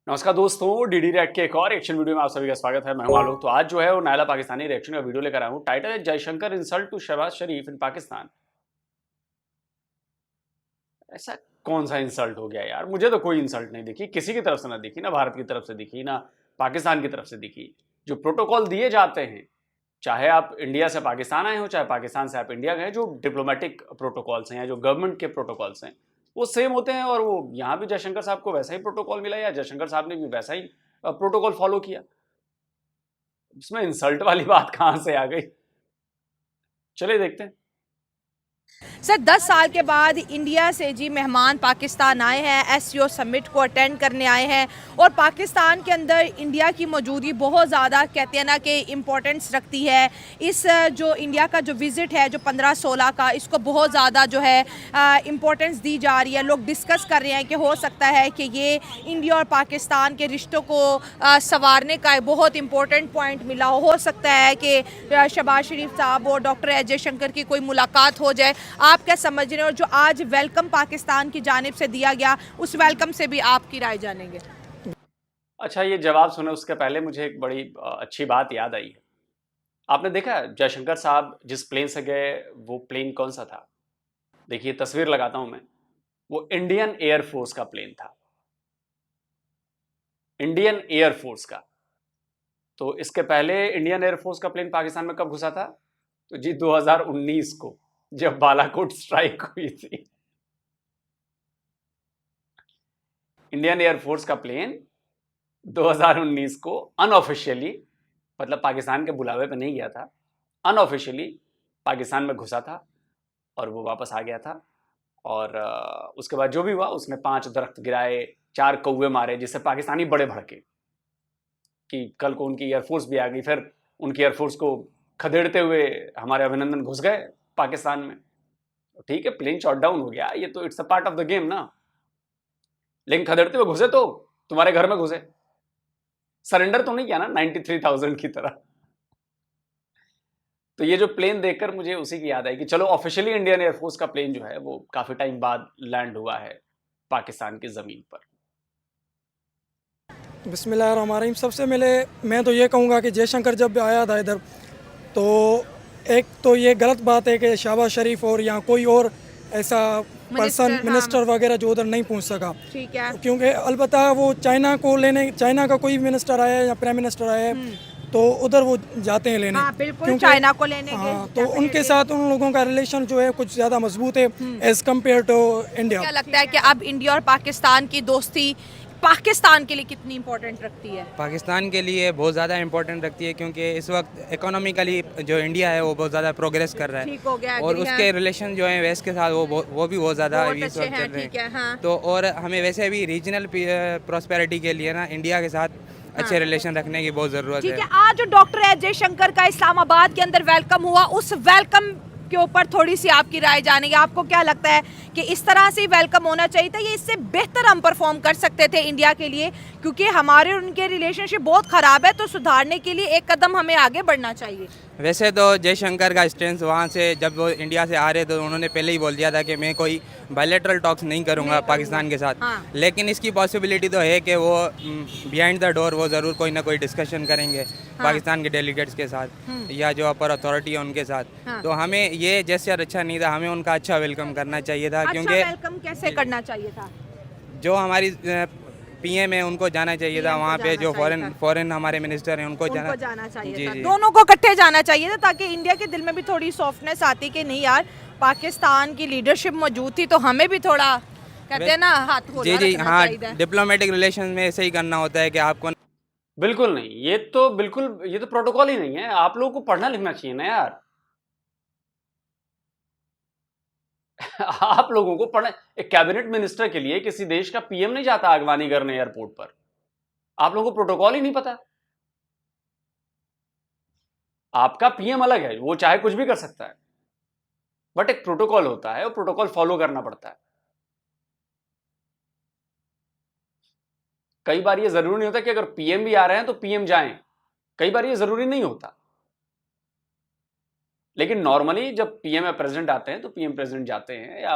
नमस्कार दोस्तों, DD react के एक और एक्शन वीडियो में आप सभी का स्वागत है। मैं हूं आलोक। तो आज जो है वो नायला पाकिस्तानी रिएक्शन का वीडियो लेकर आया हूं। टाइटल है जयशंकर इंसल्ट टू शहबाज शरीफ इन पाकिस्तान। ऐसा कौन सा इंसल्ट हो गया यार? मुझे तो कोई इंसल्ट नहीं दिखी, किसी की तरफ से ना दिखी, ना भारत की तरफ से दिखी, ना पाकिस्तान की तरफ से दिखी। जो प्रोटोकॉल दिए जाते हैं, चाहे आप इंडिया से पाकिस्तान आए हो, चाहे पाकिस्तान से आप इंडिया गए, जो डिप्लोमेटिक प्रोटोकॉल्स हैं या जो गवर्नमेंट के प्रोटोकॉल्स हैं, वो सेम होते हैं। और वो यहाँ भी जयशंकर साहब को वैसा ही प्रोटोकॉल मिला या जयशंकर साहब ने भी वैसा ही प्रोटोकॉल फॉलो किया। इसमें इंसल्ट वाली बात कहां से आ गई? चलिए देखते हैं। सर 10 साल के बाद इंडिया से जी मेहमान पाकिस्तान आए हैं, एससीओ समिट को अटेंड करने आए हैं और पाकिस्तान के अंदर इंडिया की मौजूदगी बहुत ज़्यादा कहते हैं ना कि इम्पोर्टेंस रखती है। इस जो इंडिया का जो विज़िट है जो 15-16 का, इसको बहुत ज़्यादा जो है इम्पोर्टेंस दी जा रही है। लोग डिस्कस कर रहे हैं कि हो सकता है कि ये इंडिया और पाकिस्तान के रिश्तों को संवारने का बहुत इम्पोर्टेंट पॉइंट मिला हो सकता है कि शहबाज शरीफ साहब और डॉक्टर एस जयशंकर की कोई मुलाकात हो जाए। आप क्या समझ रहे हैं? और जो आज वेलकम पाकिस्तान की जानिब से दिया गया, उस वेलकम से भी आपकी राय जानेंगे। अच्छा, ये जवाब सुने उसके पहले मुझे एक बड़ी अच्छी बात याद आई है। आपने देखा जयशंकर साहब जिस प्लेन से गए, वो प्लेन कौन सा था? देखिए, तस्वीर लगाता हूं मैं। वो इंडियन एयरफोर्स का प्लेन था, इंडियन एयरफोर्स का। तो इसके पहले इंडियन एयरफोर्स का प्लेन पाकिस्तान में कब घुसा था? तो जी 2019 को, जब बालाकोट स्ट्राइक हुई थी। इंडियन एयरफोर्स का प्लेन 2019 को अनऑफिशियली, मतलब पाकिस्तान के बुलावे पे नहीं गया था, अनऑफिशियली पाकिस्तान में घुसा था और वो वापस आ गया था। और उसके बाद जो भी हुआ, उसने 5 दरख्त गिराए, 4 कौवे मारे, जिससे पाकिस्तानी बड़े भड़के कि कल को उनकी एयरफोर्स भी आ गई। फिर उनकी एयरफोर्स को खदेड़ते हुए हमारे अभिनंदन घुस गए पाकिस्तान में। ठीक है, प्लेन शॉट डाउन हो गया, ये तो it's a part of the game ना। लेकिन खदेड़ते हुए घुसे तो तुम्हारे घर में घुसे, सरेंडर तो नहीं किया ना 93,000 की तरह। तो ये जो प्लेन देखकर मुझे उसी की याद आई कि चलो ऑफिशियली इंडियन एयरफोर्स का प्लेन जो है वो काफी टाइम बाद लैंड हुआ है पाकिस्तान की जमीन पर। बिस्मिल्लाहिर्रहमानिर्रहीम। सबसे पहले मैं तो ये कहूँगा कि जयशंकर जब आया था इधर, तो एक तो ये गलत बात है कि शहबाज शरीफ और यहाँ कोई और ऐसा पर्सन मिनिस्टर वगैरह जो उधर नहीं पहुँच सका। ठीक है। क्योंकि अलबत्ता वो चाइना का कोई मिनिस्टर आया या प्राइम मिनिस्टर आया तो उधर वो जाते हैं लेने। हाँ, बिल्कुल चाइना को लेने हाँ, तो उनके साथ उन लोगों का रिलेशन जो है कुछ ज़्यादा मजबूत है एज कम्पेयर टू इंडिया। क्या लगता है कि अब इंडिया और पाकिस्तान की दोस्ती पाकिस्तान के लिए कितनी इम्पोर्टेंट रखती है? पाकिस्तान के लिए बहुत ज़्यादा इम्पोर्टेंट रखती है, क्योंकि इस वक्त इकोनॉमिकली जो इंडिया है वो बहुत ज़्यादा प्रोग्रेस कर रहा है। ठीक हो गया, और उसके रिलेशन जो हैं वेस्ट के साथ वो भी बहुत ज़्यादा इस वक्त चल रहे हैं। हाँ। तो और हमें वैसे भी रीजनल प्रॉस्पेरिटी के लिए ना इंडिया के साथ अच्छे रिलेशन रखने की बहुत ज़रूरत ठीक है। है। आज जो डॉक्टर एस जयशंकर का इस्लामाबाद के अंदर वेलकम हुआ, उस वेलकम के ऊपर थोड़ी सी आपकी राय जानेंगे। आपको क्या लगता है कि इस तरह से वेलकम होना चाहिए था, ये इससे बेहतर हम परफॉर्म कर सकते थे इंडिया के लिए? क्योंकि हमारे और उनके रिलेशनशिप बहुत ख़राब है, तो सुधारने के लिए एक कदम हमें आगे बढ़ना चाहिए। वैसे तो जयशंकर का स्टैंड वहाँ से जब वो इंडिया से आ रहे तो उन्होंने पहले ही बोल दिया था कि मैं कोई बायलैटरल टॉक्स नहीं करूँगा पाकिस्तान के साथ। हाँ। लेकिन इसकी पॉसिबिलिटी तो है कि वो बिहाइंड द डोर वो ज़रूर कोई ना कोई डिस्कशन करेंगे। हाँ। पाकिस्तान के डेलीगेट्स के साथ या जो अपर अथॉरिटी है उनके साथ। हाँ। तो हमें ये जेस्चर अच्छा नहीं था, हमें उनका अच्छा वेलकम करना चाहिए था। अच्छा, क्योंकि वेलकम कैसे करना चाहिए था? जो हमारी पीएम है उनको जाना चाहिए था वहाँ पे, जो फॉरेन हमारे मिनिस्टर हैं उनको जाना चाहिए था। जी। दोनों को इकट्ठे जाना चाहिए था, ताकि इंडिया के दिल में भी थोड़ी सॉफ्टनेस आती कि नहीं यार, पाकिस्तान की लीडरशिप मौजूद थी तो हमें भी थोड़ा कहते हैं ना हाथ खोला जी रखना हाँ, चाहिए। डिप्लोमेटिक रिलेशन में ऐसे ही करना होता है कि आपको बिल्कुल नहीं, ये तो प्रोटोकॉल ही नहीं है। आप लोगों को पढ़ना लिखना चाहिए ना यार। आप लोगों को पढ़ना। एक कैबिनेट मिनिस्टर के लिए किसी देश का पीएम नहीं जाता अगवानी करने एयरपोर्ट पर। आप लोगों को प्रोटोकॉल ही नहीं पता। आपका पीएम अलग है, वो चाहे कुछ भी कर सकता है, बट एक प्रोटोकॉल होता है और प्रोटोकॉल फॉलो करना पड़ता है। कई बार ये जरूरी नहीं होता कि अगर पीएम भी आ रहे हैं तो पीएम जाएं। कई बार ये जरूरी नहीं होता, लेकिन नॉर्मली जब पीएम या प्रेसिडेंट आते हैं तो पीएम प्रेसिडेंट जाते हैं, या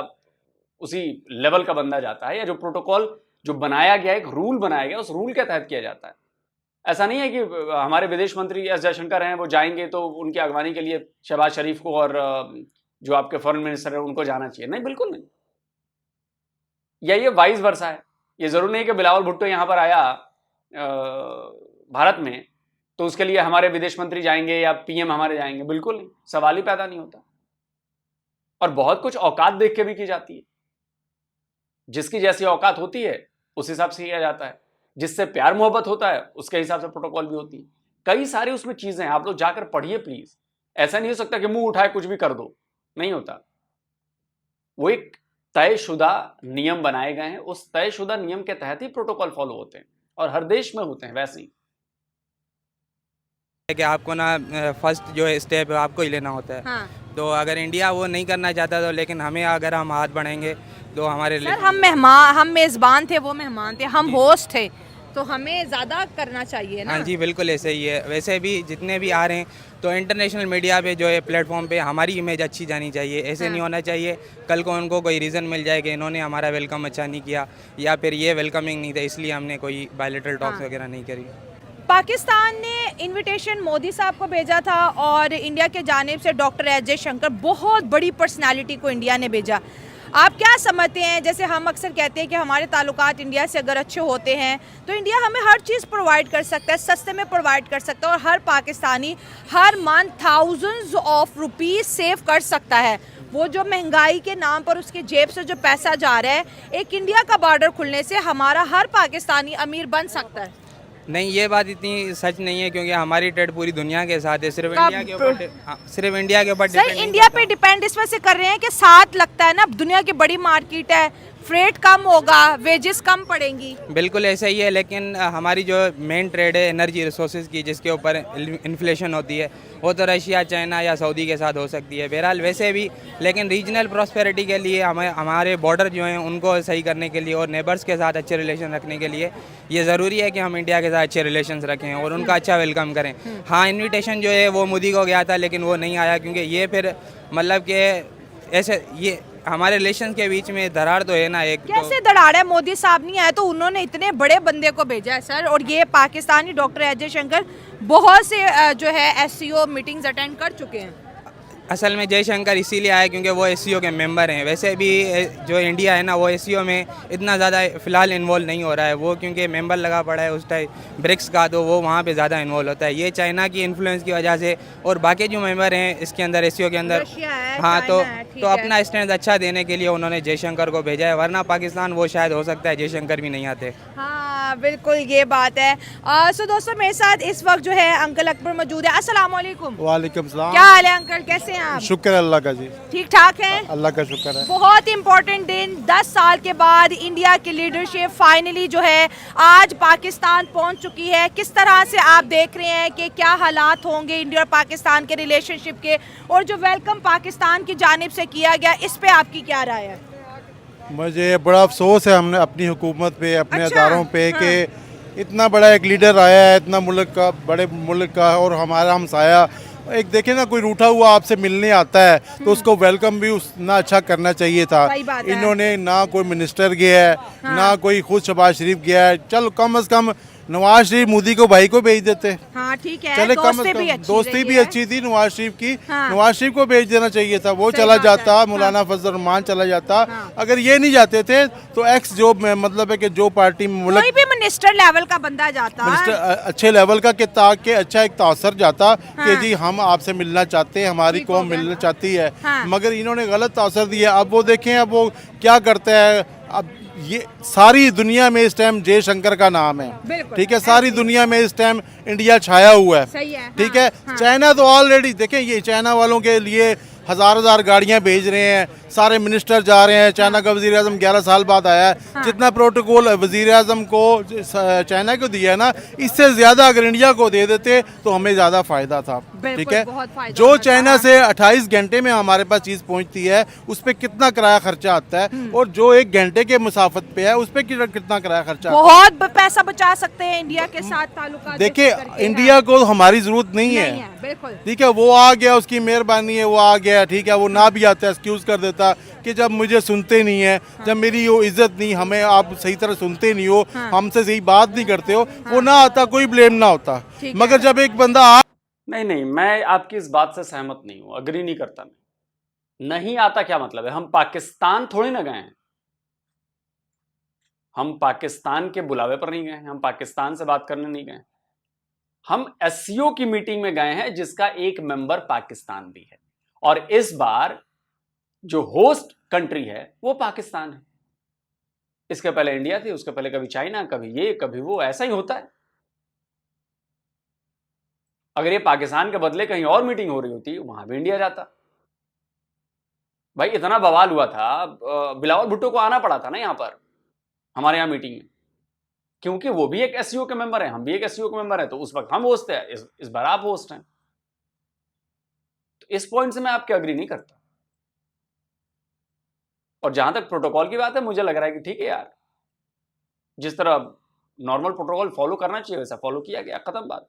उसी लेवल का बंदा जाता है, या जो प्रोटोकॉल जो बनाया गया, एक रूल बनाया गया, उस रूल के तहत किया जाता है। ऐसा नहीं है कि हमारे विदेश मंत्री एस जयशंकर हैं, वो जाएंगे तो उनकी अगवानी के लिए शहबाज शरीफ को और जो आपके फॉरेन मिनिस्टर है उनको जाना चाहिए, नहीं, बिल्कुल नहीं। या ये वाइस वर्सा है। ये जरूर नहीं कि बिलावल भुट्टो यहाँ पर आया भारत में तो उसके लिए हमारे विदेश मंत्री जाएंगे या पीएम हमारे जाएंगे, बिल्कुल नहीं, सवाल ही पैदा नहीं होता। और बहुत कुछ औकात देख के भी की जाती है, जिसकी जैसी औकात होती है उस हिसाब से किया जाता है, जिससे प्यार मोहब्बत होता है उसके हिसाब से प्रोटोकॉल भी होती है। कई सारी उसमें चीजें हैं, आप लोग जाकर पढ़िए प्लीज। ऐसा नहीं हो सकता कि मुंह उठाए कुछ भी कर दो, नहीं होता। वो एक तयशुदा नियम बनाए गए हैं, उस तयशुदा नियम के तहत ही प्रोटोकॉल फॉलो होते हैं और हर देश में होते हैं वैसे ही। कि आपको ना फर्स्ट जो स्टेप है आपको ही लेना होता है। हाँ। तो अगर इंडिया वो नहीं करना चाहता तो, लेकिन हमें अगर हम हाथ बढ़ाएंगे तो हमारे सर हम मेजबान थे, वो मेहमान थे, हम होस्ट थे, तो हमें ज़्यादा करना चाहिए ना। हाँ जी, बिल्कुल ऐसे ही है। वैसे भी जितने भी आ रहे हैं तो इंटरनेशनल मीडिया पे जो है प्लेटफॉर्म पे हमारी इमेज अच्छी जानी चाहिए। ऐसे नहीं होना चाहिए कल को उनको कोई रीज़न मिल जाए कि इन्होंने हमारा वेलकम अच्छा नहीं किया या फिर ये वेलकमिंग नहीं था इसलिए हमने कोई बायलैटरल टॉक्स वगैरह नहीं करी। पाकिस्तान ने इनविटेशन मोदी साहब को भेजा था और इंडिया के जानिब से डॉक्टर एस जयशंकर, बहुत बड़ी पर्सनालिटी को इंडिया ने भेजा। आप क्या समझते हैं, जैसे हम अक्सर कहते हैं कि हमारे ताल्लुकात इंडिया से अगर अच्छे होते हैं तो इंडिया हमें हर चीज़ प्रोवाइड कर सकता है, सस्ते में प्रोवाइड कर सकता है और हर पाकिस्तानी हर month thousands of rupees save कर सकता है। वो जो महंगाई के नाम पर उसकी जेब से जो पैसा जा रहा है, एक इंडिया का बॉर्डर खुलने से हमारा हर पाकिस्तानी अमीर बन सकता है। नहीं, ये बात इतनी सच नहीं है क्योंकि हमारी ट्रेड पूरी दुनिया के साथ है। सिर्फ इंडिया के ऊपर सिर्फ इंडिया के ऊपर सर इंडिया पे डिपेंड इस वजह से कर रहे हैं कि साथ लगता है ना, दुनिया की बड़ी मार्केट है, फ्रेट कम होगा, वेजेस कम पड़ेंगी। बिल्कुल ऐसा ही है, लेकिन हमारी जो मेन ट्रेड है एनर्जी रिसोर्सेज की, जिसके ऊपर इन्फ्लेशन होती है, वो तो रशिया, चाइना या सऊदी के साथ हो सकती है। बहरहाल वैसे भी, लेकिन रीजनल प्रॉस्पेरिटी के लिए हमारे बॉर्डर जो हैं उनको सही करने के लिए और नेबर्स के साथ अच्छे रिलेशन रखने के लिए ये ज़रूरी है कि हम इंडिया के साथ अच्छे रिलेशन रखें और उनका अच्छा वेलकम करें। हाँ, इन्विटेशन जो है वो मोदी को गया था लेकिन वो नहीं आया क्योंकि ये फिर मतलब कि ऐसे ये हमारे रिलेशन के बीच में दरार तो है ना। एक कैसे दरार है? मोदी साहब नहीं आए तो उन्होंने इतने बड़े बंदे को भेजा है सर, और ये पाकिस्तानी डॉक्टर एस जयशंकर बहुत से जो है एससीओ मीटिंग्स अटेंड कर चुके हैं। असल में जयशंकर इसीलिए आए क्योंकि वो एससीओ के मेंबर हैं। वैसे भी जो इंडिया है ना वो एससीओ में इतना ज़्यादा फ़िलहाल इन्वॉल्व नहीं हो रहा है, वो क्योंकि मेंबर लगा पड़ा है उस टाइम ब्रिक्स का, तो वो वहाँ पे ज़्यादा इन्वॉल्व होता है। ये चाइना की इन्फ्लुएंस की वजह से और बाकी जो मेंबर हैं इसके अंदर एससीओ के अंदर, हाँ, तो अपना स्टैंड अच्छा देने के लिए उन्होंने जयशंकर को भेजा है, वरना पाकिस्तान वो शायद हो सकता है जयशंकर भी नहीं आते। हाँ बिल्कुल ये बात है। सो दोस्तों मेरे साथ इस वक्त जो है अंकल अकबर मौजूद है। अस्सलाम वालेकुम। वालेकुम सलाम। क्या हाल है अंकल, कैसे हैं आप? शुक्र है अल्लाह का जी, ठीक ठाक हैं? अल्लाह का शुक्र है। बहुत इंपॉर्टेंट दिन, 10 साल के बाद इंडिया की लीडरशिप फाइनली जो है आज पाकिस्तान पहुंच चुकी है। किस तरह से आप देख रहे हैं कि क्या हालात होंगे इंडिया और पाकिस्तान के रिलेशनशिप के, और जो वेलकम पाकिस्तान की जानिब से किया गया इस पे आपकी क्या राय है? मुझे बड़ा अफसोस है हमने अपनी हुकूमत पे, अपने अच्छा, अदारों पे हाँ। कि इतना बड़ा एक लीडर आया है इतना मुल्क का, बड़े मुल्क का, और हमारा हमसाया एक देखे ना, कोई रूठा हुआ आपसे मिलने आता है तो उसको वेलकम भी उतना अच्छा करना चाहिए था। सही बात है। इन्होंने ना कोई मिनिस्टर गया है, ना कोई खुद शहबाज शरीफ गया है। चल कम से कम नवाज शरीफ मोदी को भाई को भेज देते। हाँ ठीक है, चले कम दोस्ती से भी कम अच्छी दोस्ती रही भी है। अच्छी थी नवाज शरीफ की। हाँ। नवाज शरीफ को भेज देना चाहिए था, वो सही चला बात है। जाता, मौलाना फजल रहमान चला जाता। हाँ। अगर ये नहीं जाते थे तो एक्स जो मतलब है कि जो पार्टी में कोई भी मिनिस्टर लेवल का बंदा जाता मिनिस्टर अच्छे लेवल का के अच्छा एक तासर जाता कि हाँ। जी हम आपसे मिलना चाहते हैं, हमारी ठीक हो कौम गया। मिलना चाहती है। हाँ। मगर इन्होंने गलत तासर दिया। अब वो देखें अब वो क्या करते हैं। अब ये सारी दुनिया में इस टाइम जयशंकर का नाम है, बिल्कुल। ठीक है, सारी दुनिया में इस टाइम इंडिया छाया हुआ है। सही है, ठीक हाँ, है। हाँ। चाइना तो ऑलरेडी देखें, ये चाइना वालों के लिए हजार गाड़ियां भेज रहे हैं, सारे मिनिस्टर जा रहे हैं। चाइना का वजीर आजम 11 साल बाद आया है। जितना प्रोटोकॉल वजीर आजम को चाइना को दिया है ना, इससे ज्यादा अगर इंडिया को दे देते तो हमें ज्यादा फायदा था। बिल्कुल, ठीक है। बहुत फायदा जो होता चाइना है। से 28 घंटे में हमारे पास चीज पहुंचती है उस पर कितना किराया खर्चा आता है, और जो 1 घंटे के मुसाफत पे है उस पर कितना किराया खर्चा आता है। बहुत पैसा बचा सकते हैं इंडिया के साथ ताल्लुकात देखिए बेहतर करके। इंडिया को हमारी जरूरत नहीं नहीं है। है, बिल्कुल। ठीक है, वो आ गया, उसकी मेहरबानी है, वो आ गया, ठीक है, वो ना भी आता है एक्सक्यूज कर देता। था कि जब मुझे सुनते नहीं है, जब मेरी वो इज्जत नहीं, हमें आप सही तरह सुनते नहीं हो, हमसे सही बात नहीं करते हो, वो ना आता, कोई ब्लेम ना होता। मगर जब एक बंदा नहीं, मैं आपकी इस बात से सहमत नहीं हूं, अग्री नहीं करता मैं। नहीं आता क्या मतलब है? हम पाकिस्तान थोड़ी ना गए हैं, हम पाकिस्तान के बुलावे पर नहीं गए हैं, हम पाकिस्तान से बात करने नहीं गए। हम एससीओ की मीटिंग में गए हैं जिसका एक मेंबर पाकिस्तान भी है, और इस बार जो होस्ट कंट्री है वो पाकिस्तान है। इसके पहले इंडिया थी, उसके पहले कभी चाइना, कभी ये कभी वो, ऐसा ही होता है। अगर ये पाकिस्तान के बदले कहीं और मीटिंग हो रही होती, वहां भी इंडिया जाता। भाई इतना बवाल हुआ था, बिलावल भुट्टो को आना पड़ा था ना यहां पर, हमारे यहां मीटिंग में, क्योंकि वो भी एक एससीओ के मेंबर है, हम भी एक एससीओ के मेंबर है। तो उस वक्त हम होस्ट है, इस बार आप होस्ट हैं। तो इस पॉइंट से मैं आपके अग्री नहीं करता। और जहां तक प्रोटोकॉल की बात है, मुझे लग रहा है कि ठीक है यार, जिस तरह नॉर्मल प्रोटोकॉल फॉलो करना चाहिए वैसा फॉलो किया गया, खत्म बात।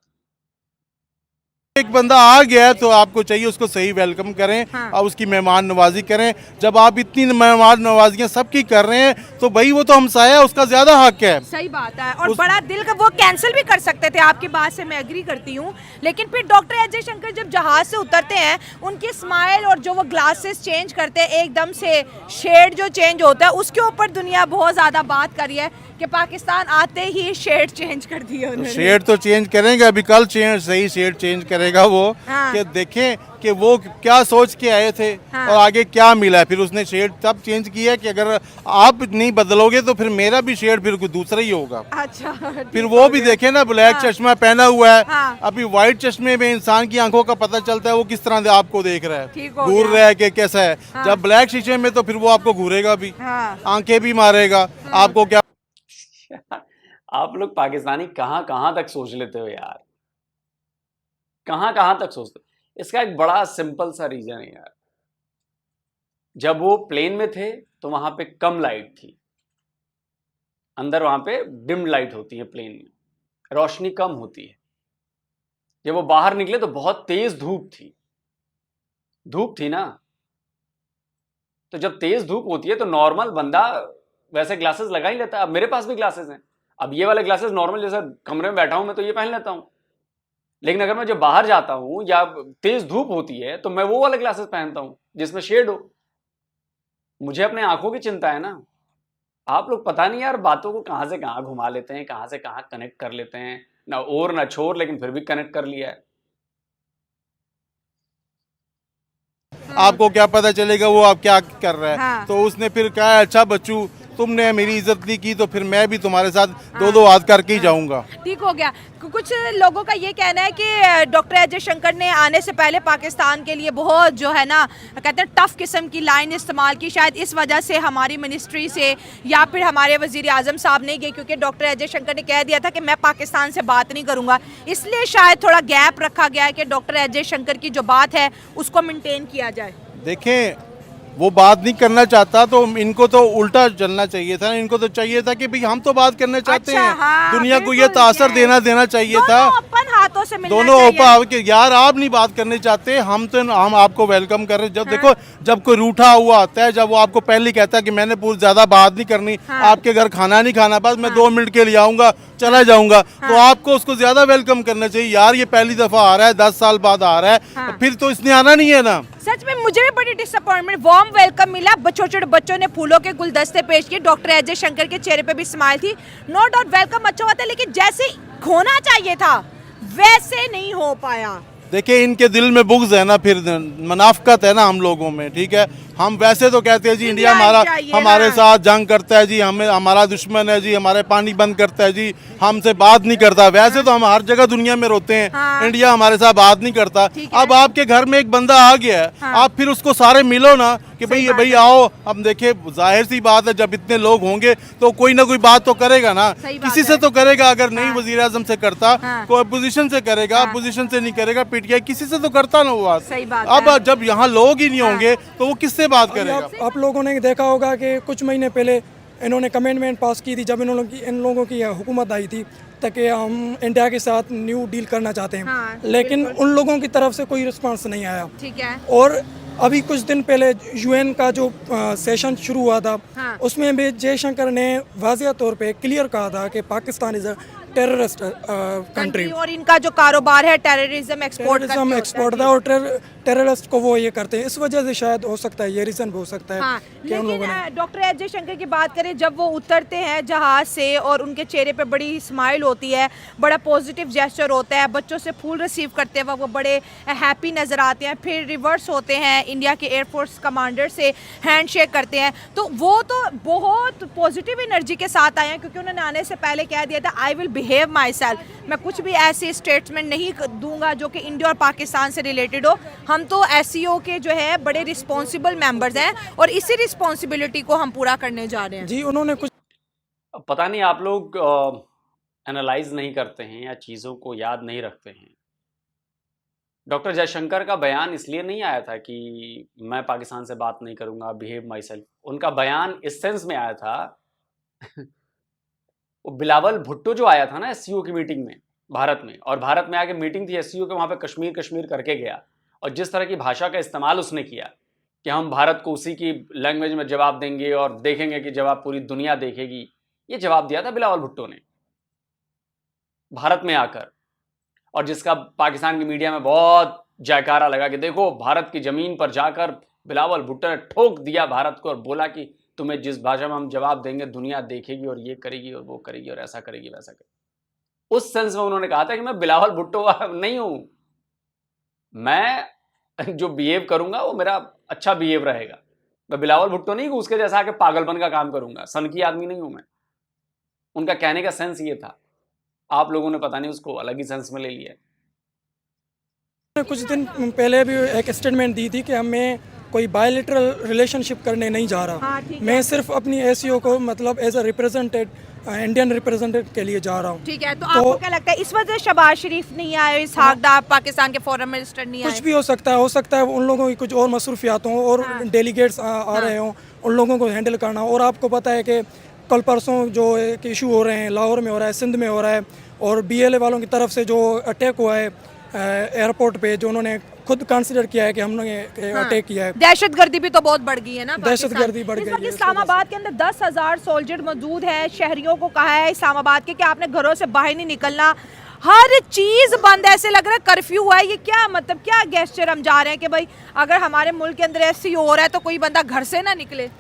एक बंदा आ गया है तो आपको चाहिए उसको सही वेलकम करें और उसकी मेहमान नवाजी करें। जब आप इतनी मेहमान नवाजियां सबकी कर रहे हैं तो भाई वो तो हमसाया है, उसका ज्यादा हक है। सही बात है। और बड़ा दिल का वो कैंसिल भी कर सकते थे, आपकी बात से मैं एग्री करती हूँ। लेकिन फिर डॉक्टर अजय शंकर जब जहाज से उतरते हैं, उनकी स्माइल और जो वो ग्लासेस चेंज करते हैं, एकदम से शेड जो चेंज होता है, उसके ऊपर दुनिया बहुत ज्यादा बात कर रही है कि पाकिस्तान आते ही शेड चेंज कर दिया उन्होंने। शेड तो चेंज करेंगे, अभी कल सही शेड चेंज करेगा वो। कि देखें कि वो क्या सोच के आए थे और आगे क्या मिला है। फिर उसने शेड तब चेंज किया कि अगर आप नहीं बदलोगे तो फिर मेरा भी शेड फिर कोई दूसरा ही होगा। अच्छा, फिर वो भी देखे ना, ब्लैक चश्मा पहना हुआ है, अभी व्हाइट चश्मे में इंसान की आंखों का पता चलता है वो किस तरह से आपको देख रहा है, घूर रहा है कि कैसा है। जब ब्लैक शीशे में तो फिर वो आपको घूरेगा भी, आंखें भी मारेगा आपको। क्या आप लोग पाकिस्तानी कहां कहां तक सोच लेते हो यार, कहां कहां तक सोचते हो? इसका एक बड़ा सिंपल सा रीजन है यार। जब वो प्लेन में थे तो वहां पे कम लाइट थी, अंदर वहां पे डिम लाइट होती है, प्लेन में रोशनी कम होती है। जब वो बाहर निकले तो बहुत तेज धूप थी ना। तो जब तेज धूप होती है तो नॉर्मल बंदा वैसे ग्लासेस लगा ही लेता है। अब मेरे पास भी ग्लासेस हैं, अब ये वाले ग्लासेस नॉर्मल जैसा कमरे में बैठा हूं मैं तो ये पहन लेता हूं। लेकिन अगर मैं जब बाहर जाता हूं या तेज धूप होती है तो मैं वो वाले ग्लासेस पहनता हूं जिसमें शेड हो। मुझे अपने आंखों की चिंता है ना। आप लोग पता नहीं यार बातों को कहां से कहां घुमा लेते हैं, कहां से कहां कनेक्ट कर लेते हैं, ना और ना छोर, लेकिन फिर भी कनेक्ट कर लिया है। आपको क्या पता चलेगा वो आप क्या कर रहा है। तो उसने फिर कहा अच्छा बच्चू तुमने मेरी इज्जत नहीं की तो फिर मैं भी तुम्हारे साथ दो हाथ करके ही जाऊंगा। ठीक हो गया। कुछ लोगों का ये कहना है कि डॉक्टर अजय शंकर ने आने से पहले पाकिस्तान के लिए बहुत जो है ना, कहते हैं टफ किस्म की लाइन इस्तेमाल की। शायद इस वजह से हमारी मिनिस्ट्री से या फिर हमारे वजीर आजम साहब नहीं गए, क्योंकि डॉक्टर अजय शंकर ने कह दिया था कि मैं पाकिस्तान से बात नहीं करूंगा। इसलिए शायद थोड़ा गैप रखा गया है कि डॉक्टर अजय शंकर की जो बात है उसको मेंटेन किया जाए। देखें वो बात नहीं करना चाहता तो इनको तो उल्टा चलना चाहिए था। इनको तो चाहिए था कि भाई हम तो बात करना चाहते हैं, दुनिया को ये तासर देना चाहिए था। ओपन हाथों से मिलना दोनों चाहिए। ओपन कि यार आप नहीं बात करने चाहते, हम आपको वेलकम कर रहे हैं। जब देखो जब कोई रूठा हुआ आता है, जब वो आपको पहले कहता है कि मैंने पूरी ज्यादा बात नहीं करनी, आपके घर खाना नहीं खाना, बस मैं 2 मिनट के लिए आऊंगा चला जाऊंगा, तो आपको उसको ज्यादा वेलकम करना चाहिए। यार ये पहली दफा आ रहा है, 10 साल बाद आ रहा है, फिर तो इसने आना नहीं है ना। सच में मुझे भी बड़ी डिसअपॉइंटमेंट, वार्म वेलकम मिला। छोटे बच्चों ने फूलों के गुलदस्ते पेश किए, डॉक्टर अजय शंकर के चेहरे पे भी स्माइल थी। नो डाउट वेलकम अच्छा हुआ था, लेकिन जैसे होना चाहिए था वैसे नहीं हो पाया। देखिए इनके दिल में बुग़्ज़ है ना, फिर मुनाफ़क़त है ना हम लोगों में। ठीक है, हम वैसे तो कहते हैं जी इंडिया हमारे साथ जंग करता है जी, हमें हमारा दुश्मन है जी, हमारे पानी बंद करता है जी, हमसे बात नहीं करता। वैसे तो हम हर जगह दुनिया में रोते हैं इंडिया हमारे साथ बात नहीं करता। अब आपके घर में एक बंदा आ गया है, आप फिर उसको सारे मिलो ना कि भाई आओ। अब देखिए जाहिर सी बात है जब इतने लोग होंगे तो कोई ना कोई बात तो करेगा ना, किसी से तो करेगा। अगर नहीं वजीर आजम से करता कोई अपोजिशन से करेगा, अपोजिशन से नहीं करेगा पीटीआई किसी से तो करता ना वो बात। अब जब यहाँ लोग ही नहीं होंगे तो वो किससे बात करेगा। आप लोगों ने देखा होगा कि कुछ महीने पहले इन्होंने कमेंटमेंट पास की थी जब इन लोगों की हुकूमत आई थी, ताकि हम इंडिया के साथ न्यू डील करना चाहते हैं। लेकिन उन लोगों की तरफ से कोई रिस्पांस नहीं आया। ठीक है। और अभी कुछ दिन पहले यूएन का जो सेशन शुरू हुआ था, हाँ। उसमें भी जयशंकर ने वाज़िया तौर पे क्लियर कहा था कि Pakistan is a terrorist country. और इनका जो कारोबार है टेररिज्म एक्सपोर्ट टेररिज्म एक्सपोर्ट था और टेररिस्ट को वो ये करते हैं, इस वजह से शायद हो सकता है, ये रीज़न हो सकता है हाँ, कि उन लोगों ने। लेकिन डॉक्टर एस जयशंकर की बात करें, जब वो उतरते हैं जहाज से और उनके चेहरे पे बड़ी स्माइल होती है, बड़ा पॉजिटिव जेस्चर होता है, बच्चों से फूल रिसीव करते हैं वो बड़े हैप्पी नज़र आते हैं, फिर रिवर्स होते हैं इंडिया के एयरफोर्स कमांडर से हैंड शेक करते हैं, तो वो तो बहुत पॉजिटिव एनर्जी के साथ आए हैं, क्योंकि उन्होंने आने से पहले कह दिया था I will behave my self, मैं कुछ भी ऐसे स्टेटमेंट नहीं दूंगा जो कि इंडिया और पाकिस्तान से रिलेटेड हो। हम तो एससीओ के जो है बड़े रिस्पॉन्सिबल मेंबर्स हैं और इसी रिस्पॉन्सिबिलिटी को हम पूरा करने जा रहे हैं। जी, उन्होंने कुछ अब पता नहीं आप लोग एनालाइज नहीं करते हैं या चीज़ों को याद नहीं रखते हैं। डॉक्टर जयशंकर का बयान इसलिए नहीं आया था कि मैं पाकिस्तान से बात नहीं करूंगा, बिहेव माई सेल्फ। उनका बयान इस सेंस में आया था वो बिलावल भुट्टो जो आया था ना एससीओ की मीटिंग में भारत में, और भारत में आके मीटिंग थी एससीओ के, वहाँ पे कश्मीर कश्मीर करके गया, और जिस तरह की भाषा का इस्तेमाल उसने किया कि हम भारत को उसी की लैंग्वेज में जवाब देंगे और देखेंगे कि जवाब पूरी दुनिया देखेगी, ये जवाब दिया था बिलावल भुट्टो ने भारत में आकर, और जिसका पाकिस्तान की मीडिया में बहुत जयकारा लगा कि देखो भारत की ज़मीन पर जाकर बिलावल भुट्टो ने ठोक दिया भारत को और बोला कि तुम्हें जिस भाषा में हम जवाब देंगे दुनिया देखेगी और ये करेगी और वो करेगी और ऐसा करेगी वैसा करेगी। उस सेंस में उन्होंने कहा था कि मैं बिलावल भुट्टो नहीं हूं, मैं जो बिहेव करूंगा वो मेरा अच्छा बिहेव रहेगा, मैं बिलावल भुट्टो नहीं हूं उसके जैसा आके पागलपन का काम करूंगा, सन की आदमी नहीं हूं मैं। उनका कहने का सेंस ये था, आप लोगों ने पता नहीं उसको अलग ही सेंस में ले लिया। कुछ दिन पहले भी एक स्टेटमेंट दी थी कि हमें कोई बायलैटरल रिलेशनशिप करने नहीं जा रहा। हाँ, ठीक है। मैं सिर्फ अपनी एससीओ को मतलब as a represented Indian representative के लिए जा रहा हूँ। ठीक है, तो आपको क्या लगता है इस वजह शहबाज शरीफ नहीं आए, इसहाक डार पाकिस्तान के फॉरेन मिनिस्टर नहीं आए? कुछ भी हो सकता है उन लोगों की कुछ और मसरूफियात हों और डेलीगेट्स आ रहे हों, उन लोगों को हैंडल करना। और आपको पता है कि कल परसों जो एक इशू हो रहे हैं, लाहौर में हो रहा है, सिंध में हो रहा है, और BLA वालों की तरफ से जो अटैक हुआ है एयरपोर्ट पे, जो उन्होंने खुद कंसीडर किया है कि हमने अटैक किया है। दहशतगर्दी भी तो बहुत बढ़ गई है ना, दहशतगर्दी बढ़ इस गई वक्त है। इस्लामाबाद के अंदर 10,000 सोल्जर मौजूद है। शहरियों को कहा है इस्लामाबाद के कि आपने घरों से बाहर नहीं निकलना, हर चीज बंद, ऐसे लग रहा है कर्फ्यू हुआ है। ये क्या मतलब, क्या गेस्चर हम जा रहे हैं कि भाई अगर हमारे मुल्क के अंदर ऐसी हो रहा है तो कोई बंदा घर से ना निकले?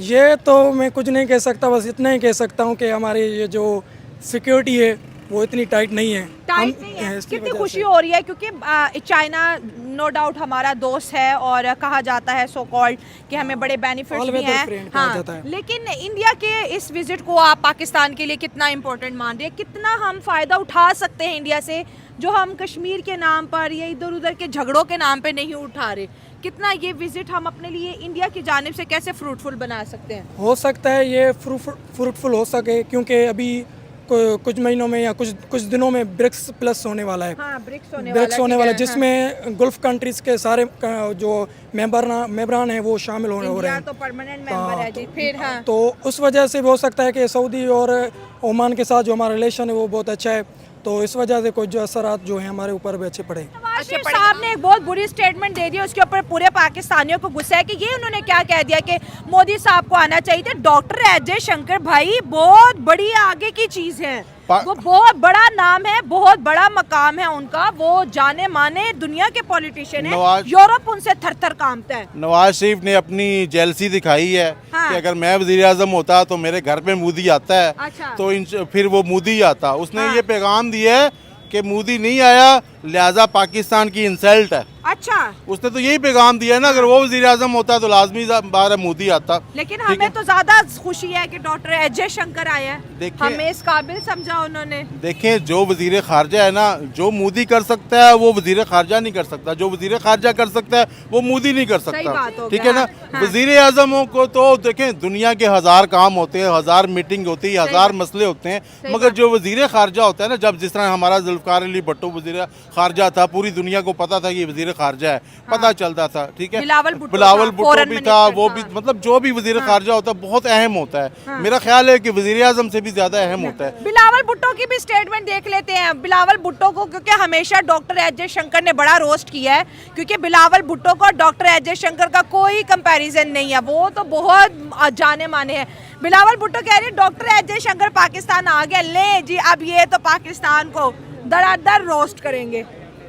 ये तो मैं कुछ नहीं कह सकता, बस इतना ही कह सकता हूँ कि हमारी ये जो सिक्योरिटी है वो इतनी टाइट नहीं है। टाइट नहीं है। कितनी खुशी हो रही है क्योंकि चाइना नो डाउट हमारा दोस्त है और कहा जाता है सो कॉल्ड कि हमें बड़े बेनिफिट्स भी हैं। हाँ, लेकिन इंडिया के इस विजिट को आप पाकिस्तान के लिए कितना इम्पोर्टेंट मान रहे हैं? कितना हम फ़ायदा उठा सकते हैं इंडिया से, जो हम कश्मीर के नाम पर या इधर उधर के झगड़ों के नाम पर नहीं उठा रहे? कितना ये विजिट हम अपने लिए इंडिया की जानिब से कैसे फ्रूटफुल बना सकते हैं? हो सकता है ये फ्रूटफुल हो सके, क्योंकि अभी कुछ महीनों में या कुछ दिनों में ब्रिक्स प्लस होने वाला है। हाँ, ब्रिक्स होने वाला है, जिसमें गल्फ कंट्रीज के सारे जो मेंबरान हैं वो शामिल हो रहे हैं। तो परमानेंट मेंबर है जी। फिर हाँ, तो उस वजह से भी हो सकता है कि सऊदी और ओमान के साथ जो हमारा रिलेशन है वो बहुत अच्छा है, तो इस वजह से कुछ जो असरात जो हैं हमारे ऊपर भी अच्छे पड़े। नवाज शरीफ साहब ने एक बहुत बुरी स्टेटमेंट दे दी, उसके ऊपर पूरे पाकिस्तानियों को गुस्सा है कि ये उन्होंने क्या कह दिया कि मोदी साहब को आना चाहिए था। डॉक्टर एस जयशंकर भाई बहुत बड़ी आगे की चीज है, वो बहुत बड़ा नाम है, बहुत बड़ा मकाम है उनका, वो जाने माने दुनिया के पॉलिटिशियन है, यूरोप उनसे थर थर कांपता है। नवाज शरीफ ने अपनी जेलसी दिखाई है कि अगर मैं वजीर आजम होता तो मेरे घर पे मोदी आता है। अच्छा। तो फिर वो मोदी आता। उसने ये पैगाम दिया है कि मोदी नहीं आया लिहाजा पाकिस्तान की इंसल्ट है। अच्छा, उसने तो यही पैगाम दिया है ना, अगर वो वजीर आजम होता तो लाजमी बार मोदी आता। लेकिन हमें तो ज्यादा खुशी है कि डॉक्टर एस जयशंकर आए हैं, हमें इस काबिल समझा उन्होंने। देखें, जो वजीर खारजा है ना, जो मोदी कर सकता है वो वजीर खारजा नहीं कर सकता, जो वजीर खारजा कर सकता है वो मोदी नहीं कर सकता। ठीक है ना। वजीर आजमों को तो देखें दुनिया के 1000 काम होते हैं, 1000 मीटिंग होती है, 1000 मसले होते हैं, मगर जो वजीर खारजा होता है ना, जब जिस तरह हमारा जुल्फकार अली भट्टो वजीर खारजा था, पूरी दुनिया को पता था ये वजीर खारजा है, पता चलता था, ठीक है। बिलावल भुट्टो बिलावल था, भुट्टो फॉरेन भी था, वो भी मिनिस्टर था। मतलब जो भी वजीर खारजा होता है बहुत अहम होता है। मेरा ख्याल है कि वजीर आजम से भी ज्यादा अहम होता है। बिलावल भुट्टो की भी स्टेटमेंट देख लेते हैं। बिलावल भुट्टो को क्योंकि हमेशा डॉक्टर एस जयशंकर ने बड़ा रोस्ट किया है, क्योंकि बिलावल भुट्टो को डॉक्टर एस जयशंकर का कोई कंपैरिजन नहीं है, वो तो बहुत जाने माने हैं। बिलावल भुट्टो कह रहे हैं डॉक्टर एस जयशंकर पाकिस्तान आ गया, ले जी अब ये तो पाकिस्तान को दरादर रोस्ट करेंगे।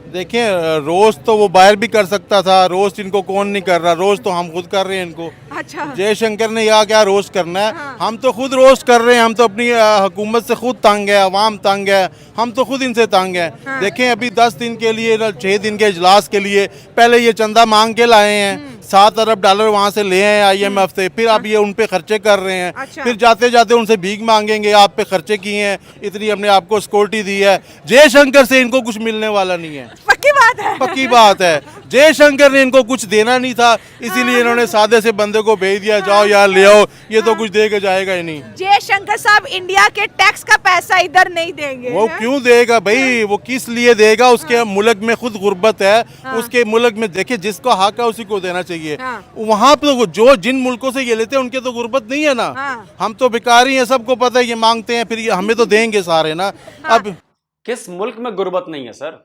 देखिए रोस्ट तो वो बाहर भी कर सकता था, रोस्ट इनको कौन नहीं कर रहा, रोस्ट तो हम खुद कर रहे हैं इनको। अच्छा, जयशंकर ने यहाँ क्या रोस्ट करना है, हम तो खुद रोस्ट कर रहे हैं। हम तो अपनी हुकूमत से खुद तंग है, अवाम तंग है, हम तो खुद इनसे तंग है। देखें अभी 10 दिन के लिए 6 दिन के इजलास के लिए पहले ये चंदा मांग के लाए हैं, 7 अरब डॉलर वहाँ से ले आए IMF से, फिर अब ये उन पे खर्चे कर रहे हैं। अच्छा। फिर जाते जाते उनसे भीख मांगेंगे, आप पे खर्चे किए हैं, इतनी हमने आपको सिक्योरिटी दी है। जयशंकर से इनको कुछ मिलने वाला नहीं है, पक्की बात है। पक्की बात है। जयशंकर ने इनको कुछ देना नहीं था, इसीलिए इन्होंने सादे से बंदे को भेज दिया, जाओ यार ले आओ, ये तो कुछ दे के जाएगा ही नहीं। जयशंकर साहब इंडिया के टैक्स का पैसा इधर नहीं देंगे। वो क्यों देगा भाई, वो किस लिए देगा? उसके मुल्क में खुद गुर्बत है, उसके मुल्क में देखिए जिसको हक है उसी को देना चाहिए। वहाँ पे जो जिन मुल्कों से ये लेते हैं उनके तो गुर्बत नहीं है ना। हम तो भिखारी हैं, सबको पता है, ये मांगते हैं फिर ये हमें तो देंगे सारे ना। अब किस मुल्क में गुर्बत नहीं है सर?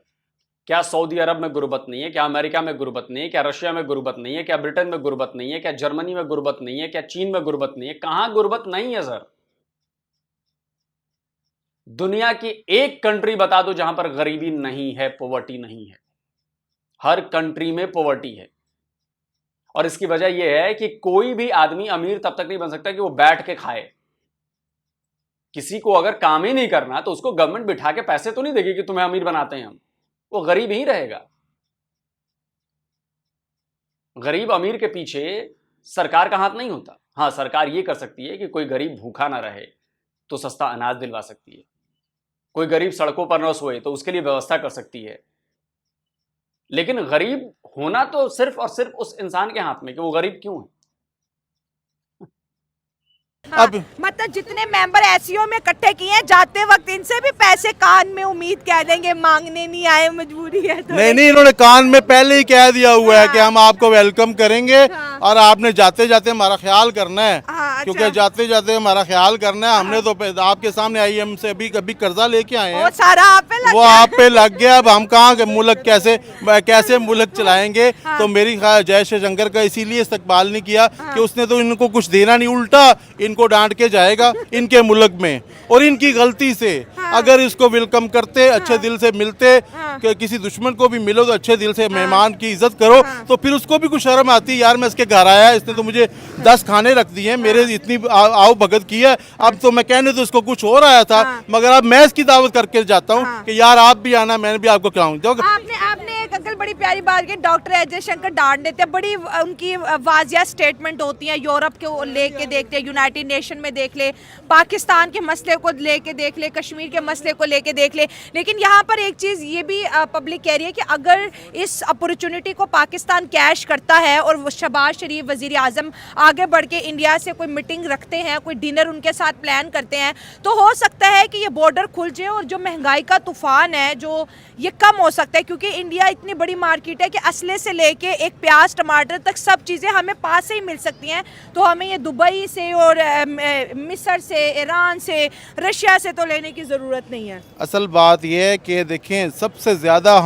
क्या सऊदी अरब में गुर्बत नहीं है? क्या अमेरिका में गुर्बत नहीं है? क्या रशिया में गुर्बत नहीं है? क्या ब्रिटेन में गुर्बत नहीं है? क्या जर्मनी में गुर्बत नहीं है? क्या चीन में गुर्बत नहीं है? कहां गुर्बत नहीं है सर? दुनिया की एक कंट्री बता दो जहां पर गरीबी नहीं है, पॉवर्टी नहीं है। हर कंट्री में पॉवर्टी है, और इसकी वजह यह है कि कोई भी आदमी अमीर तब तक नहीं बन सकता कि वो बैठ के खाए। किसी को अगर काम ही नहीं करना तो उसको गवर्नमेंट बिठा के पैसे तो नहीं देगी कि तुम्हें अमीर बनाते हैं हम, वो गरीब ही रहेगा। गरीब अमीर के पीछे सरकार का हाथ नहीं होता। हां, सरकार ये कर सकती है कि कोई गरीब भूखा ना रहे तो सस्ता अनाज दिलवा सकती है, कोई गरीब सड़कों पर न सोए तो उसके लिए व्यवस्था कर सकती है। लेकिन गरीब होना तो सिर्फ और सिर्फ उस इंसान के हाथ में कि वो गरीब क्यों है। हाँ, अब मतलब जितने मेंबर एसईओ में इकट्ठे किए हैं, जाते वक्त इनसे भी पैसे कान में उम्मीद कह देंगे, मांगने नहीं आए, मजबूरी है तो। नहीं, इन्होंने कान में पहले ही कह दिया हुआ है कि हम आपको वेलकम करेंगे और आपने जाते जाते हमारा ख्याल करना है। अच्छा। क्योंकि जाते जाते हमारा ख्याल करना है। हमने तो आपके सामने IMF से अभी कभी कर्जा लेके आए हैं, वो सारा आप पे लग वो गया। आप पे लग गया। अब हम कहाँ के मुल्क कैसे मुल्क चलाएंगे। तो मेरी जयशंकर का इसीलिए इस्तकबाल नहीं किया कि उसने तो इनको कुछ देना नहीं, उल्टा इनको डांट के जाएगा इनके मुल्क में। और इनकी गलती से अगर इसको वेलकम करते, अच्छे दिल से मिलते, कि किसी दुश्मन को भी मिलो तो अच्छे दिल से मेहमान की इज्जत करो, तो फिर उसको भी कुछ शर्म आती, यार मैं इसके घर आया, इसने तो मुझे 10 खाने रख दिए, मेरे इतनी आओ भगत की है। अब तो मैं कहने तो इसको कुछ और आया था, मगर अब मैं इसकी दावत करके जाता हूँ कि यार आप भी आना, मैंने भी आपको खिलाऊंगा। आपने एक अंकल बड़ी प्यारी बात की, डॉक्टर एस जयशंकर डांट देते हैं, बड़ी उनकी वाजिया स्टेटमेंट होती है। यूरोप को लेके देखते हैं, यूनाइटेड नेशन में देख ले, पाकिस्तान के मसले को लेके देख ले, कश्मीर के मसले को लेके देख ले। लेकिन यहाँ पर एक चीज़ ये भी पब्लिक कह रही है कि अगर इस अपॉर्चुनिटी को पाकिस्तान कैश करता है और वो शहबाज शरीफ वजीर आजम आगे बढ़ के इंडिया से कोई मीटिंग रखते हैं, कोई डिनर उनके साथ प्लान करते हैं, तो हो सकता है कि ये बॉर्डर खुल जाए और जो महंगाई का तूफान है जो ये कम हो सकता है। क्योंकि इंडिया इतनी बड़ी मार्केट है कि असले से लेके एक प्याज टमाटर तक सब चीज़ें हमें पास से ही मिल सकती हैं। तो हमें ये दुबई से और मिस्र से, ईरान से, रशिया से तो लेने की ज़रूरत नहीं है। असल बात यह है कि देखें सबसे ज़्यादा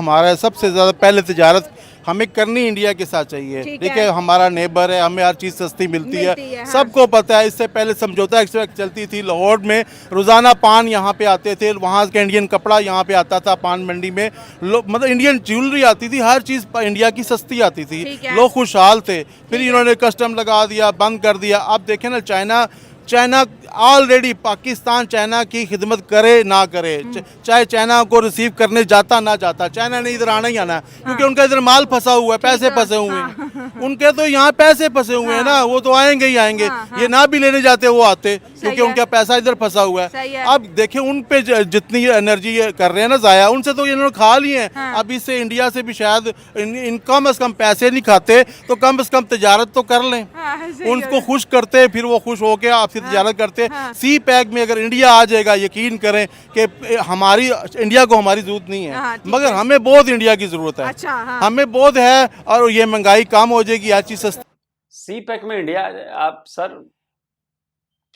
पहले तिजारत हमें करनी इंडिया के साथ चाहिए। ठीक है, हमारा नेबर है, हमें हर चीज़ सस्ती मिलती है, हाँ। सबको पता है। इससे पहले समझौता एक्सपेक्ट चलती थी, लाहौर में रोज़ाना पान यहाँ पे आते थे, वहाँ का इंडियन कपड़ा यहाँ पे आता था, पान मंडी में मतलब इंडियन ज्वेलरी आती थी, हर चीज़ इंडिया की सस्ती आती थी, लोग खुशहाल थे। फिर इन्होंने कस्टम लगा दिया, बंद कर दिया। अब देखें ना, चाइना ऑलरेडी पाकिस्तान चाइना की खिदमत करे ना करे, चाहे चाइना को रिसीव करने जाता ना जाता, चाइना ने इधर आना ही आना है। क्योंकि उनका इधर माल फंसा हुआ है, पैसे फंसे हुए हैं, उनके तो यहाँ पैसे फंसे हुए हैं ना, वो तो आएंगे ही आएंगे। ये ना भी लेने जाते वो आते, क्योंकि उनका पैसा इधर फंसा हुआ है। अब देखें उन पे जितनी एनर्जी कर रहे हैं ना जाया, उनसे तो इन्होंने खा लिए हैं। अब इससे इंडिया से भी शायद कम अज कम पैसे नहीं खाते तो कम से कम तजारत तो कर लें, उनको खुश करते, फिर वो खुश होके आप से तिजारत करते हैं। सी पैक में अगर इंडिया आ जाएगा, यकीन करें कि हमारी इंडिया को हमारी जरूरत नहीं है, मगर हमें बहुत इंडिया की जरूरत है। अच्छा, हमें बहुत है, और ये महंगाई कम हो जाएगी, हर चीज सस्ती। सी पैक में इंडिया, आप सर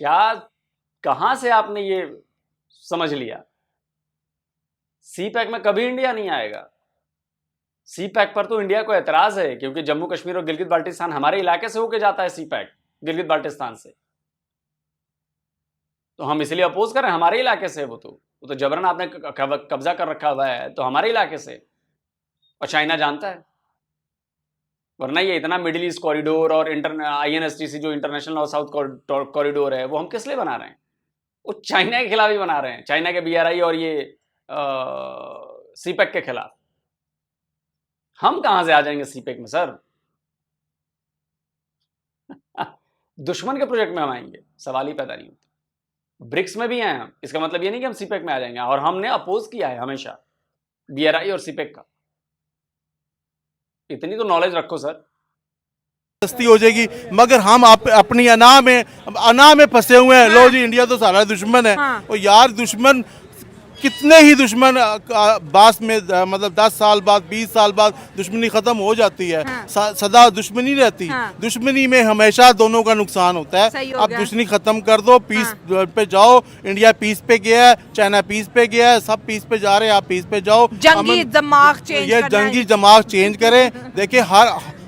क्या, कहां से आपने ये समझ लिया? सी पैक में कभी इंडिया नहीं आएगा। सी पैक पर तो इंडिया को एतराज है, क्योंकि जम्मू कश्मीर और गिलगित बाल्टिस्तान हमारे इलाके से होके जाता है सी पैक, गिलगित बाल्टिस्तान से। तो हम इसलिए अपोज कर रहे हैं, हमारे इलाके से वो तो जबरन आपने कब्जा कर रखा हुआ है, तो हमारे इलाके से। और चाइना जानता है, वरना ये इतना मिडिल ईस्ट कॉरिडोर और INSTC जो इंटरनेशनल नॉर्थ साउथ कॉरिडोर है, वो हम किस लिए बना रहे हैं? वो चाइना के खिलाफ ही बना रहे हैं, चाइना के BRI और ये CPEC के खिलाफ। हम कहां से आ जाएंगे CPEC में सर? दुश्मन के प्रोजेक्ट में हम आएंगे, सवाल ही पैदा नहीं होता। ब्रिक्स में भी हैं हम, इसका मतलब ये नहीं कि हम CPEC में आ जाएंगे, और हमने अपोज किया है हमेशा BRI और CPEC का। इतनी तो नॉलेज रखो सर। सस्ती हो जाएगी, मगर हम अपनी अना में फंसे हुए हैं। लो जी, इंडिया तो सारा दुश्मन है। और यार दुश्मन कितने ही दुश्मन बास में, मतलब 10 साल बाद 20 साल बाद दुश्मनी खत्म हो जाती है। सदा दुश्मनी रहती। दुश्मनी में हमेशा दोनों का नुकसान होता है। अब दुश्मनी खत्म कर दो, पीस पे जाओ। इंडिया पीस पे गया है, चाइना पीस पे गया है, सब पीस पे जा रहे हैं, आप पीस पे जाओ। जंगी दिमाग चेंज ये जंगी दिमाग चेंज करें। देखिए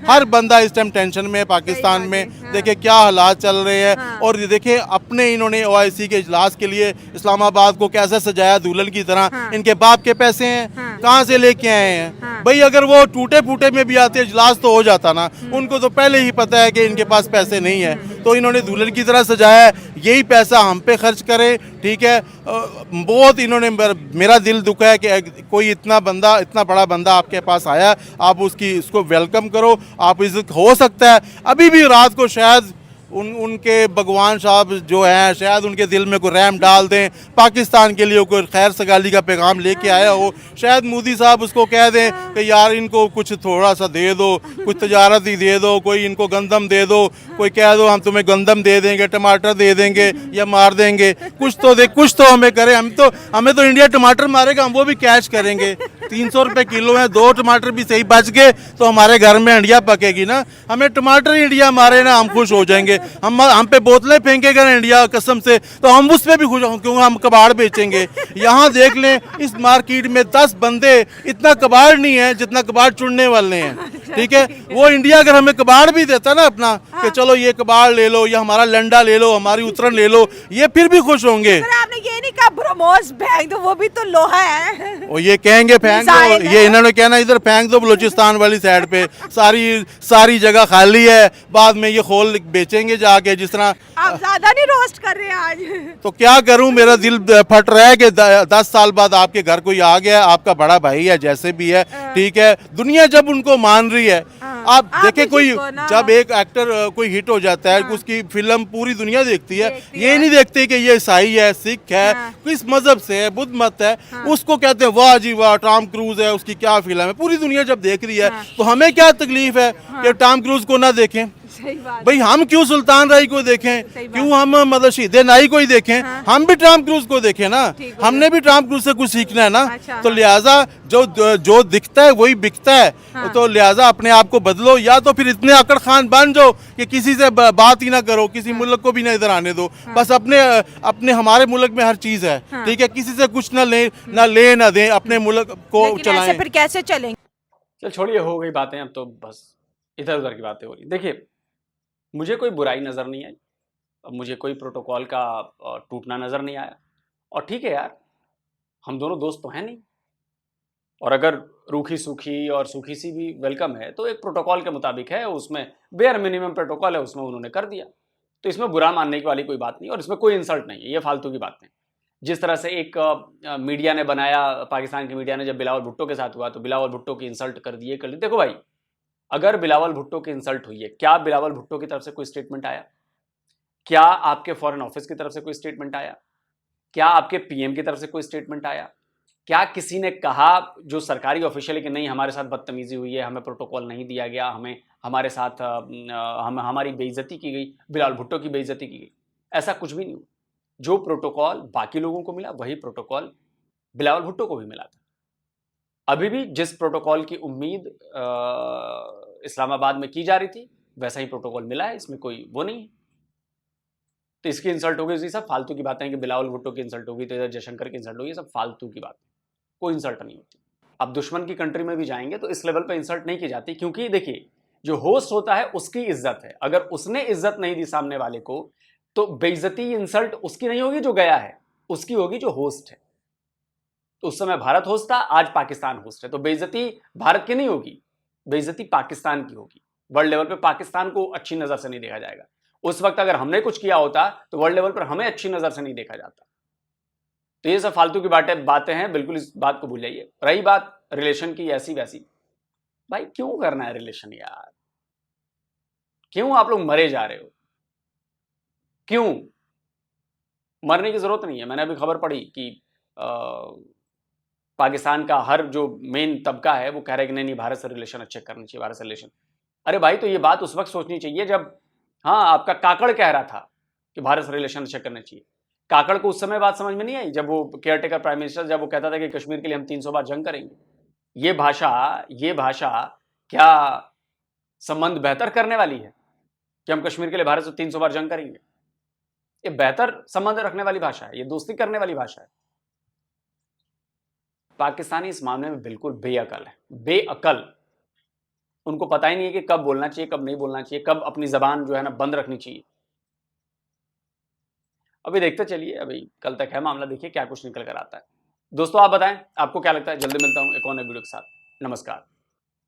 हर बंदा इस टाइम टेंशन में है पाकिस्तान में। देखिए क्या हालात चल रहे हैं। और देखिए अपने इन्होंने OIC के इजलास के लिए इस्लामाबाद को कैसे सजाया दुल्हन की तरह। इनके बाप के पैसे हैं, कहाँ से लेके आए हैं भाई? अगर वो टूटे फूटे में भी आते इजलास तो हो जाता ना। उनको तो पहले ही पता है कि इनके पास पैसे नहीं है, तो इन्होंने दुल्हन की तरह सजाया है। यही पैसा हम पे खर्च करें, ठीक है। बहुत इन्होंने, मेरा दिल दुखा है कि कोई इतना बड़ा बंदा आपके पास आया, आप उसको वेलकम करो। आप इज्जत, हो सकता है अभी भी रात को शायद उनके भगवान साहब जो हैं, शायद उनके दिल में कोई रहम डाल दें, पाकिस्तान के लिए कोई खैर सगाली का पैगाम लेके आया हो। शायद मोदी साहब उसको कह दें कि यार इनको कुछ थोड़ा सा दे दो, कुछ तजारत ही दे दो, कोई इनको गंदम दे दो, कोई कह दो हम तुम्हें गंदम दे देंगे, टमाटर दे देंगे या मार देंगे। कुछ तो हमें करें। हमें तो इंडिया टमाटर मारेगा, हम वो भी कैश करेंगे। 300 रुपये किलो है, 2 टमाटर भी सही बच गए तो हमारे घर में इंडिया पकेगी ना। हमें टमाटर इंडिया मारे ना, हम खुश हो जाएंगे। हम पे बोतलें फेंकेगा ना इंडिया कसम से, तो हम उस पे भी खुश होंगे, क्योंकि हम कबाड़ बेचेंगे। यहाँ देख लें इस मार्केट में 10 बंदे, इतना कबाड़ नहीं है जितना कबाड़ चुनने वाले हैं, ठीक है। वो इंडिया अगर हमें कबाड़ भी देता ना अपना, कि चलो ये कबाड़ ले लो या हमारा लंडा ले लो, हमारी उतरन ले लो, ये फिर भी खुश होंगे। आपने ये नहीं कहा ब्रह्मोस फेंक दो, वो भी तो लोहा है। और ये कहेंगे फेंक दो, ये इन्होंने कहना इधर फेंक दो बलूचिस्तान वाली साइड पे, सारी जगह खाली है, बाद में ये खोल बेचेंगे जाके। जिस तरह आप ज्यादा नहीं रोस्ट कर रहे हैं आज। तो क्या करूं, मेरा दिल फट रहा है कि 10 साल बाद आपके घर कोई आ गया, आपका बड़ा भाई है जैसे भी है, ठीक है। दुनिया जब उनको मान रही है, आप देखें कोई जब एक एक्टर कोई हिट हो जाता है, उसकी फिल्म पूरी दुनिया देखती है। ये नहीं देखते कि ये ईसाई है, सिख है, किस मजहब से है, बुद्ध मत है, उसको कहते हैं वाह जी वाह टॉम क्रूज है, उसकी क्या फिल्म है। पूरी दुनिया जब देख रही है तो हमें क्या तकलीफ है कि टॉम क्रूज को ना देखें? भाई हम क्यों सुल्तान राय को देखें, क्यों हम मतलब शहीद नाई को ही देखें? हम भी टॉम क्रूज को देखें ना, हमने भी टॉम क्रूज से कुछ सीखना है ना। तो लिहाजा जो दिखता है वही बिकता है। तो लिहाजा अपने आप को बदलो, या तो फिर इतने अकड़ खान बन जाओ कि किसी से बात ही ना करो, किसी मुल्क को भी ना इधर आने दो। बस अपने हमारे मुल्क में हर चीज है, ठीक है। किसी से कुछ ना ले दें, अपने मुल्क को चलाएं। फिर कैसे चलेंगे? चल छोड़िए, हो गई बातें, अब तो बस इधर उधर की बातें हो रही। देखिए मुझे कोई बुराई नज़र नहीं आई, मुझे कोई प्रोटोकॉल का टूटना नज़र नहीं आया। और ठीक है यार, हम दोनों दोस्त तो हैं नहीं, और अगर रूखी सूखी और सूखी सी भी वेलकम है तो एक प्रोटोकॉल के मुताबिक है, उसमें बेयर मिनिमम प्रोटोकॉल है, उसमें उन्होंने कर दिया। तो इसमें बुरा मानने की वाली कोई बात नहीं, और इसमें कोई इंसल्ट नहीं है, ये फालतू की बातें। जिस तरह से एक मीडिया ने बनाया, पाकिस्तान की मीडिया ने, जब बिलावल भुट्टो के साथ हुआ तो बिलावल भुट्टो की इंसल्ट कर दी, कर दी। देखो भाई, अगर बिलावल भुट्टो की इंसल्ट हुई है, क्या बिलावल भुट्टो की तरफ से कोई स्टेटमेंट आया? क्या आपके फॉरेन ऑफिस की तरफ से कोई स्टेटमेंट आया? क्या आपके PM की तरफ से कोई स्टेटमेंट आया? क्या किसी ने कहा जो सरकारी ऑफिशियल कि नहीं हमारे साथ बदतमीजी हुई है, हमें प्रोटोकॉल नहीं दिया गया, हमारे साथ हमारी बेइज्जती की गई, बिलावल भुट्टो की बेइज्जती की गई? ऐसा कुछ भी नहीं हुआ। जो प्रोटोकॉल बाकी लोगों को मिला वही प्रोटोकॉल बिलावल भुट्टो को भी मिला था। अभी भी जिस प्रोटोकॉल की उम्मीद इस्लामाबाद में की जा रही थी वैसा ही प्रोटोकॉल मिला है, इसमें कोई वो नहीं है। तो इसकी इंसल्ट होगी, इसी सब फालतू की बातें हैं कि बिलावल भुट्टो की इंसल्ट होगी तो इधर जयशंकर की इंसल्ट होगी, सब फालतू की बात, कोई इंसल्ट नहीं होती। अब दुश्मन की कंट्री में भी जाएंगे तो इस लेवल पे इंसल्ट नहीं की जाती, क्योंकि देखिए जो होस्ट होता है उसकी इज्जत है। अगर उसने इज्जत नहीं दी सामने वाले को तो बेइज्जती इंसल्ट उसकी नहीं होगी जो गया है, उसकी होगी जो होस्ट है। तो उस समय भारत होस्ट था, आज पाकिस्तान होस्ट है, तो बेइज्जती भारत की नहीं होगी, बेइज्जती पाकिस्तान की होगी। वर्ल्ड लेवल पे पाकिस्तान को अच्छी नजर से नहीं देखा जाएगा। उस वक्त अगर हमने कुछ किया होता तो वर्ल्ड लेवल पर हमें अच्छी नजर से नहीं देखा जाता। तो ये सब फालतू की बातें हैं, बिल्कुल इस बात को भूल जाइए। रही बात रिलेशन की ऐसी वैसी, भाई क्यों करना है रिलेशन यार? क्यों आप लोग मरे जा रहे हो? क्यों मरने की जरूरत नहीं है। मैंने अभी खबर पढ़ी कि पाकिस्तान का हर जो मेन तबका है वो कह रहा है कि नहीं भारत से रिलेशन अच्छे करने चाहिए, भारत से रिलेशन। अरे भाई तो ये बात उस वक्त सोचनी चाहिए जब आपका काकड़ कह रहा था कि भारत से रिलेशन अच्छे करने चाहिए। काकड़ को उस समय बात समझ में नहीं आई जब वो केयरटेकर प्राइम मिनिस्टर, जब वो कहता था कि कश्मीर के लिए हम 300 बार जंग करेंगे। ये भाषा क्या संबंध बेहतर करने वाली है कि हम कश्मीर के लिए भारत से 300 बार जंग करेंगे? ये बेहतर संबंध रखने वाली भाषा है, ये दोस्ती करने वाली भाषा है। पाकिस्तानी इस मामले में बिल्कुल बेअकल है, बेअकल। उनको पता ही नहीं है कि कब बोलना चाहिए, कब नहीं बोलना चाहिए, कब अपनी जबान जो है ना बंद रखनी चाहिए। अभी देखते चलिए, अभी कल तक है मामला, देखिए क्या कुछ निकल कर आता है। दोस्तों आप बताएं आपको क्या लगता है। जल्दी मिलता हूं एक और नए वीडियो के साथ। नमस्कार,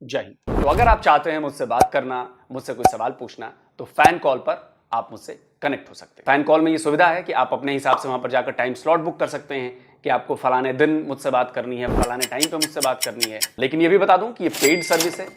जय हिंद। तो अगर आप चाहते हैं मुझसे बात करना, मुझसे कोई सवाल पूछना, तो फैन कॉल पर आप मुझसे कनेक्ट हो सकते हैं। फैन कॉल में ये सुविधा है कि आप अपने हिसाब से वहां पर जाकर टाइम स्लॉट बुक कर सकते हैं कि आपको फलाने दिन मुझसे बात करनी है, फलाने टाइम पे मुझसे बात करनी है। लेकिन ये भी बता दूं कि ये पेड सर्विस है,